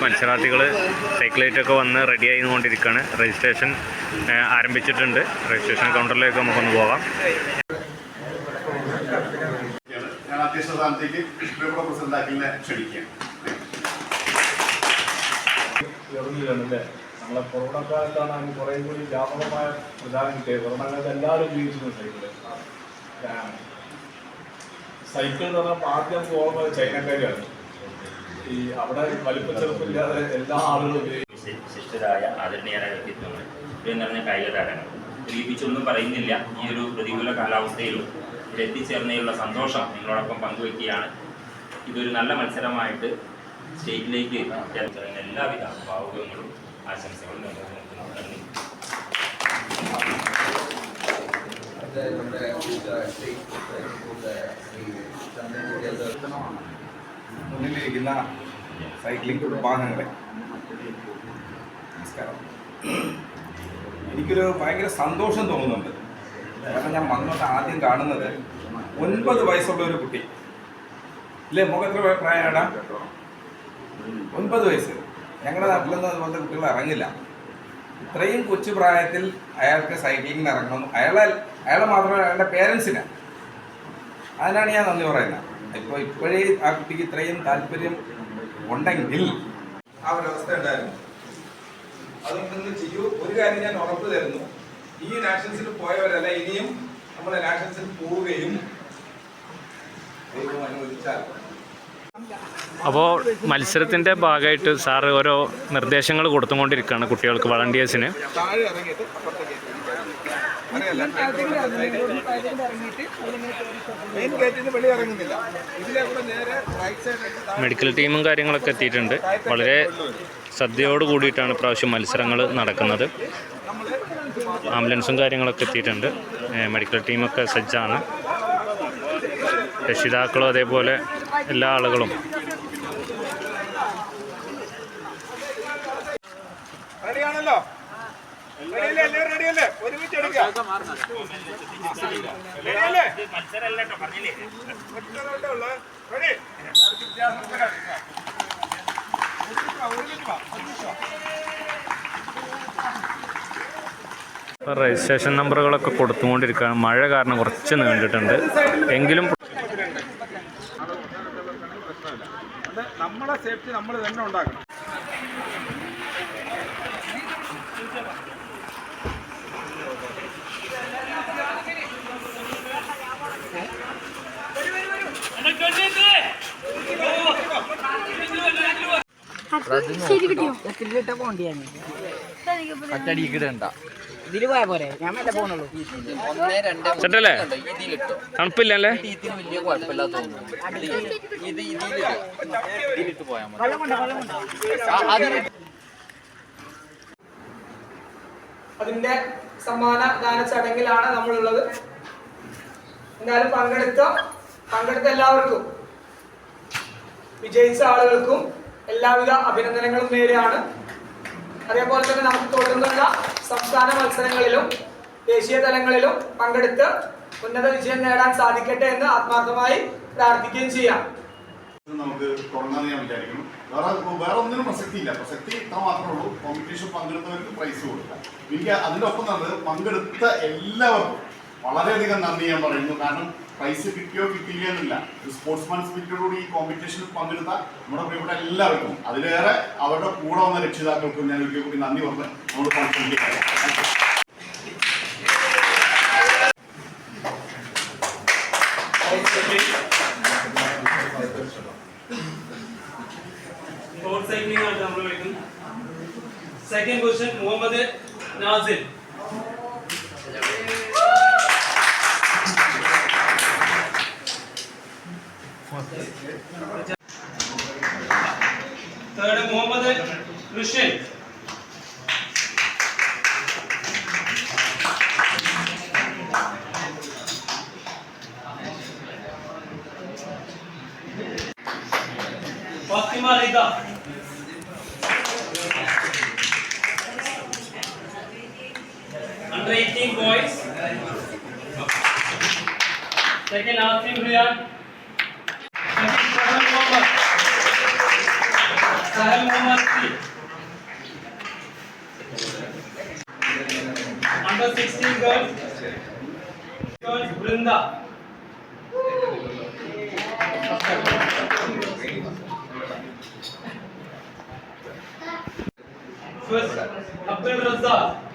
മത്സരാർത്ഥികൾ സൈക്കിളായിട്ടൊക്കെ വന്ന് റെഡി ആയിക്കൊണ്ടിരിക്കുകയാണ്. രജിസ്ട്രേഷൻ ആരംഭിച്ചിട്ടുണ്ട്. രജിസ്ട്രേഷൻ കൗണ്ടറിലേക്ക് നമുക്കൊന്ന് പോകാം. ഞാൻ അധ്യക്ഷ സ്ഥാനത്തേക്ക് പ്രസിഡന്റാക്കിനെ ക്ഷണിക്കുകയാണ്. നമ്മളെ കൊറോണ കാലത്താണ് അതിന് കുറേ കൂടി വ്യാപകമായ പ്രചാരം കിട്ടിയത്. കൊറോണ കാലത്ത് എല്ലാവരും ഉപയോഗിച്ചിരുന്നു സൈക്കിൾ എന്ന് പറഞ്ഞാൽ ആദ്യം ഓർമ്മ ചൈനക്കാരാണ്. ഈ അവിടെ വലിപ്പ ചെറുപ്പില്ലാതെ എല്ലാ ആളുകളും വിശിഷ്ടരായ ആദരണീയരായ വ്യക്തിത്വങ്ങൾ ഇവയും നിറഞ്ഞ കായിക താരങ്ങൾ ഒരുമിച്ചൊന്നും പറയുന്നില്ല. ഈ ഒരു പ്രതികൂല കാലാവസ്ഥയിലും ഇവിടെ എത്തിച്ചേർന്നതിലുള്ള സന്തോഷം നിങ്ങളോടൊപ്പം പങ്കുവയ്ക്കുകയാണ്. ഇതൊരു നല്ല മത്സരമായിട്ട് സ്റ്റേറ്റിലേക്ക് എല്ലാവിധ ഭാവുകങ്ങളും ആശംസകളും നന്ദി. മുന്നിലിരിക്കുന്ന സൈക്ലിംഗ് കുടുംബാംഗങ്ങളെ നമസ്കാരം. എനിക്കൊരു ഭയങ്കര സന്തോഷം തോന്നുന്നുണ്ട്. കാരണം ഞാൻ വന്നിട്ട് ആദ്യം കാണുന്നത് 9 വയസ്സുള്ള ഒരു കുട്ടി ഇല്ലേ. മുഖത്ര പ്രായമാണ് 9 വയസ്സ്. ഞങ്ങളുടെ നാട്ടിലൊന്നും അതുപോലത്തെ കുട്ടികൾ ഇറങ്ങില്ല. ഇത്രയും കൊച്ചു പ്രായത്തിൽ അയാൾക്ക് സൈക്ലിങ്ങിന് ഇറങ്ങണം. അയാളെ മാത്രമല്ല അയാളുടെ പേരൻസിന്. അതിനാണ് ഞാൻ നന്ദി പറയുന്നത്. ഇപ്പോഴേ ആ കുട്ടിക്ക് ഇത്രയും താല്പര്യം ഉണ്ടെങ്കിൽ ആ ഒരവസ്ഥ ഉണ്ടായിരുന്നു. അതുകൊണ്ടൊന്ന് ചെയ്യൂ. ഒരു കാര്യം ഞാൻ ഉറപ്പ് തരുന്നു, ഈ നാഷണൽസിൽ പോയവരല്ല ഇനിയും നമ്മുടെ നാഷണൽസിൽ പോവുകയും ദൈവം അനുവദിച്ചാൽ. അപ്പോൾ മത്സരത്തിൻ്റെ ഭാഗമായിട്ട് സാറ് ഓരോ നിർദ്ദേശങ്ങൾ കൊടുത്തുകൊണ്ടിരിക്കുകയാണ് കുട്ടികൾക്ക്, വളണ്ടിയേഴ്സിന്. താഴെ ഇറങ്ങിയിട്ട് മെഡിക്കൽ ടീമും കാര്യങ്ങളൊക്കെ എത്തിയിട്ടുണ്ട്. വളരെ ശ്രദ്ധയോട് കൂടിയിട്ടാണ് പ്രാവശ്യം മത്സരങ്ങൾ നടക്കുന്നത്. ആംബുലൻസും കാര്യങ്ങളൊക്കെ എത്തിയിട്ടുണ്ട്. മെഡിക്കൽ ടീമൊക്കെ സജ്ജാണ്. രക്ഷിതാക്കളും അതേപോലെ എല്ലാ ആളുകളും. റെഡിയാണല്ലോ? റെഡിയല്ലേ? ഒരുമിച്ച് എടുക്കാം. രജിസ്ട്രേഷൻ നമ്പറുകളൊക്കെ കൊടുത്തുകൊണ്ടിരിക്കുകയാണ്. മഴ കാരണം കുറച്ച് നീണ്ടിട്ടുണ്ട്. എങ്കിലും നമ്മളെ സേഫ്റ്റി നമ്മൾ തന്നെ ഉണ്ടാക്കണം. ഇതില് പോയാ പോരെ? ഞാൻ മെല്ലെ പോണുള്ളൂ. സെറ്റല്ലേ? തണുപ്പില്ലല്ലേ? അതിന്റെ സമ്മാന ദാന ചടങ്ങിലാണ് നമ്മളുള്ളത്. എന്തായാലും പങ്കെടുത്ത എല്ലാവർക്കും, വിജയിച്ച ആളുകൾക്കും എല്ലാവിധ അഭിനന്ദനങ്ങളും നേരെയാണ്. അതേപോലെ തന്നെ നമുക്ക് തുടർന്നുള്ള സംസ്ഥാന മത്സരങ്ങളിലും ദേശീയ തലങ്ങളിലും പങ്കെടുത്ത് ഉന്നത വിജയം നേടാൻ സാധിക്കട്ടെ എന്ന് ആത്മാർത്ഥമായി പ്രാർത്ഥിക്കുകയും ചെയ്യാം. നമുക്ക് തുടങ്ങാമെന്ന് ഞാൻ വിചാരിക്കുന്നു. വേറെ ഒന്നിനും പ്രസക്തിയില്ല. പ്രസക്തി ഇത്ര മാത്രമേ ഉള്ളൂ. കോമ്പറ്റീഷൻ പങ്കെടുത്തവർക്ക് പ്രൈസ് കൊടുക്കാം. എനിക്ക് അതിൻ്റെ ഒപ്പം തന്നെ പങ്കെടുത്ത എല്ലാവർക്കും വളരെയധികം നന്ദി ഞാൻ പറയുന്നു. കാരണം പ്രൈസ് കിട്ടിയോ കിട്ടിയില്ല എന്നില്ല. ഒരു സ്പോർട്സ്മാൻ സ്പിരിറ്റോടുകൂടി ഈ കോമ്പറ്റീഷനിൽ പങ്കെടുത്ത നമ്മുടെ പ്രിയപ്പെട്ട എല്ലാവർക്കും, അതിലേറെ അവരുടെ കൂടെ വന്ന രക്ഷിതാക്കൾക്കും ഞാൻ ഒരിക്കൽ കൂടി നന്ദി പറഞ്ഞ് നമ്മൾ പങ്കെടുക്കാം. Second question, Muhammad Nazir. Third, Muhammad Rushin. Fatima Rida. Under 18 boys. Second, Asim Riyan. Second, Sahel Mohammed. Sahel Muhammad Ali. Under 16 girls. Girls Brinda. First Abdul Razzaq.